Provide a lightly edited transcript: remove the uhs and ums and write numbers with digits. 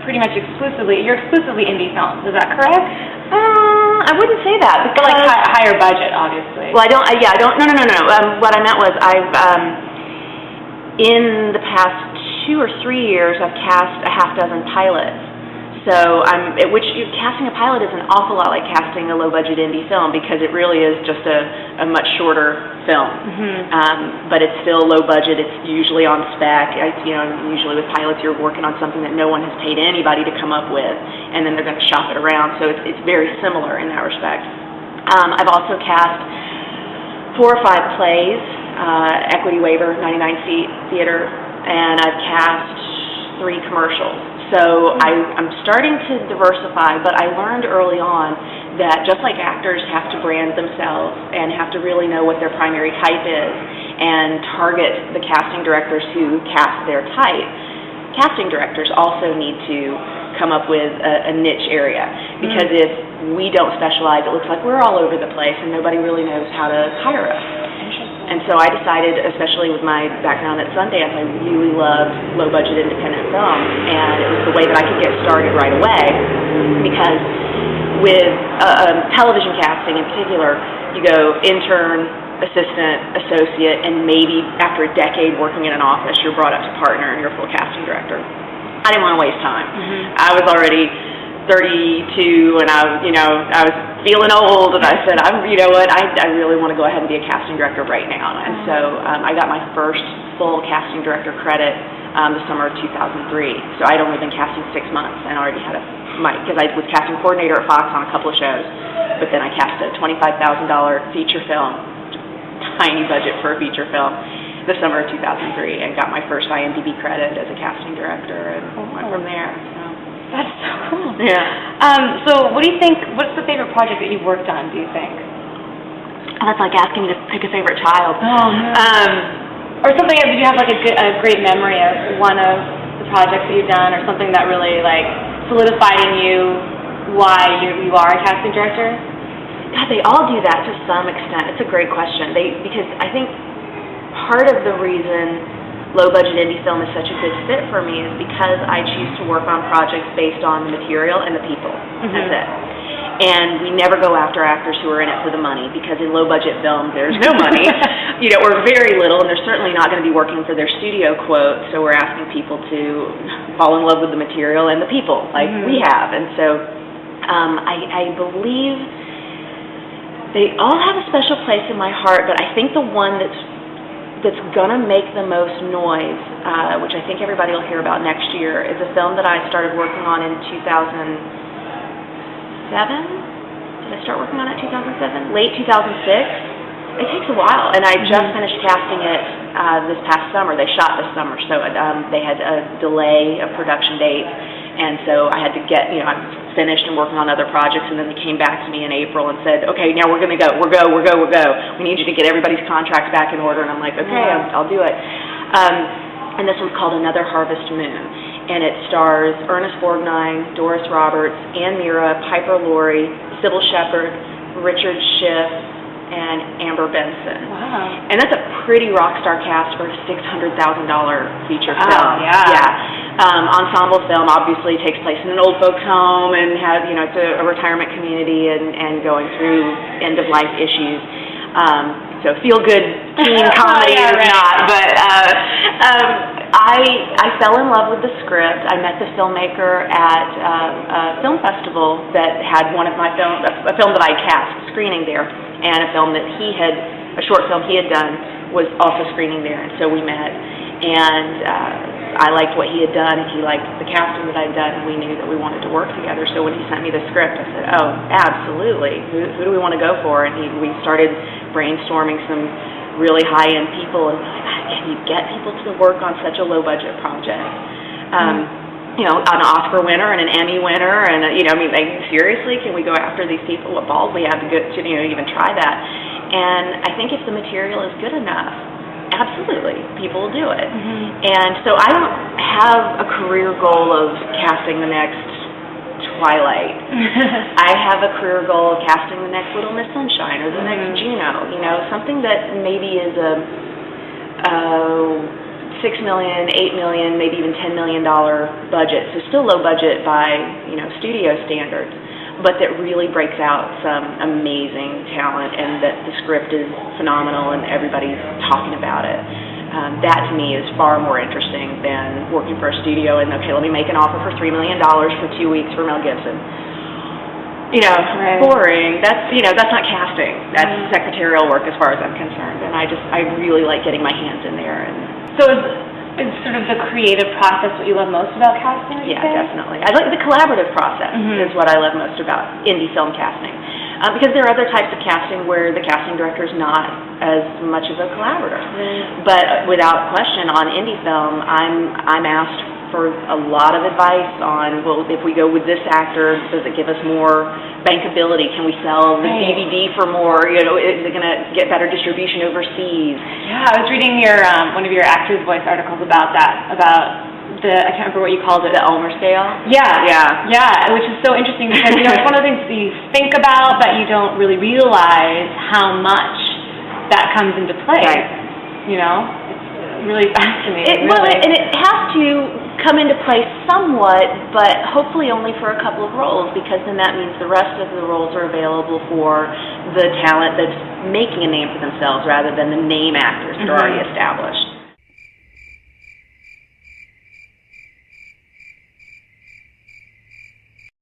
you're exclusively indie films. Is that correct? I wouldn't say that, but like higher budget, obviously. Well, I don't. Yeah, I don't. No. What I meant was I've in the past 2 or 3 years I've cast a half dozen pilots. So casting a pilot is an awful lot like casting a low-budget indie film because it really is just a much shorter film. But it's still low budget. It's usually on spec. Usually with pilots you're working on something that no one has paid anybody to come up with, and then they're going to shop it around. So it's very similar in that respect. I've also cast 4 or 5 plays, Equity Waiver, 99-seat theater, and I've cast 3 commercials. So I'm starting to diversify, but I learned early on that just like actors have to brand themselves and have to really know what their primary type is and target the casting directors who cast their type, casting directors also need to come up with a niche area. Because if we don't specialize, it looks like we're all over the place and nobody really knows how to hire us. And so I decided, especially with my background at Sundance, I really loved low-budget independent film, and it was the way that I could get started right away, because with television casting in particular, you go intern, assistant, associate, and maybe after a decade working in an office, you're brought up to partner and you're a full casting director. I didn't want to waste time. I was already 32, and I was feeling old, and I said, I really want to go ahead and be a casting director right now. And so I got my first full casting director credit the summer of 2003. So I'd only been casting 6 months, and I already had because I was casting coordinator at Fox on a couple of shows, but then I cast a $25,000 feature film, tiny budget for a feature film, the summer of 2003, and got my first IMDb credit as a casting director, and went from there. That's so cool. Yeah. So what do you think, what's the favorite project that you've worked on, do you think? That's like asking me to pick a favorite child. Oh, no. Or something, did you have like a great memory of one of the projects that you've done, or something that really like solidified in you why you are a casting director? God, they all do that to some extent. It's a great question. Because I think part of the reason low-budget indie film is such a good fit for me is because I choose to work on projects based on the material and the people. That's it. And we never go after actors who are in it for the money, because in low-budget film, there's no money, or very little, and they're certainly not going to be working for their studio quote, so we're asking people to fall in love with the material and the people, like we have. And so I believe they all have a special place in my heart, but I think the one that's going to make the most noise, which I think everybody will hear about next year, is a film that I started working on in 2007. Did I start working on it in 2007? Late 2006? It takes a while, and I just finished casting it this past summer. They shot this summer, so they had a delay of production dates, and so I had to get, I finished and working on other projects, and then they came back to me in April and said, okay, now we're going to go. We're go. We need you to get everybody's contracts back in order. And I'm like, okay, I'll do it. And this one's called Another Harvest Moon, and it stars Ernest Borgnine, Doris Roberts, Ann Mira, Piper Laurie, Sybil Shepherd, Richard Schiff, and Amber Benson. Wow. And that's a pretty rock star cast for a $600,000 feature film. Yeah. Ensemble film obviously takes place in an old folks home and has, it's a retirement community and going through end of life issues. So feel good teen comedy is not, but I fell in love with the script. I met the filmmaker at a film festival that had one of my films, a film that I cast screening there, and a film that a short film he had done was also screening there, and so we met, and I liked what he had done, and he liked the casting that I'd done, and we knew that we wanted to work together. So when he sent me the script, I said, oh, absolutely, who do we want to go for? And we started brainstorming some really high-end people, and can you get people to work on such a low-budget project? An Oscar winner and an Emmy winner, and seriously, can we go after these people? What balls we have to even try that? And I think if the material is good enough, absolutely, people will do it. And so I don't have a career goal of casting the next Twilight. I have a career goal of casting the next Little Miss Sunshine or the next Juno, something that maybe is $6 million, $8 million, maybe even $10 million budget, so still low budget by, studio standards, but that really breaks out some amazing talent and that the script is phenomenal and everybody's talking about it. That to me is far more interesting than working for a studio and, okay, let me make an offer for $3 million for 2 weeks for Mel Gibson. Right. Boring. That's not casting. That's secretarial work as far as I'm concerned. And I really like getting my hands in there. And So is sort of the creative process what you love most about casting? yeah, definitely. I like the collaborative process is what I love most about indie film casting. Because there are other types of casting where the casting director is not as much of a collaborator. But without question, on indie film, I'm asked for a lot of advice on, well, if we go with this actor, does it give us more bankability? Can we sell the DVD for more? Is it going to get better distribution overseas? Yeah, I was reading your one of your Actors Voice articles about that, about I can't remember what you called it. The Elmer scale? Yeah, which is so interesting because, it's one of the things that you think about, but you don't really realize how much that comes into play. Right. It's really fascinating. And it has to come into play somewhat, but hopefully only for a couple of roles, because then that means the rest of the roles are available for the talent that's making a name for themselves rather than the name actors that are already established.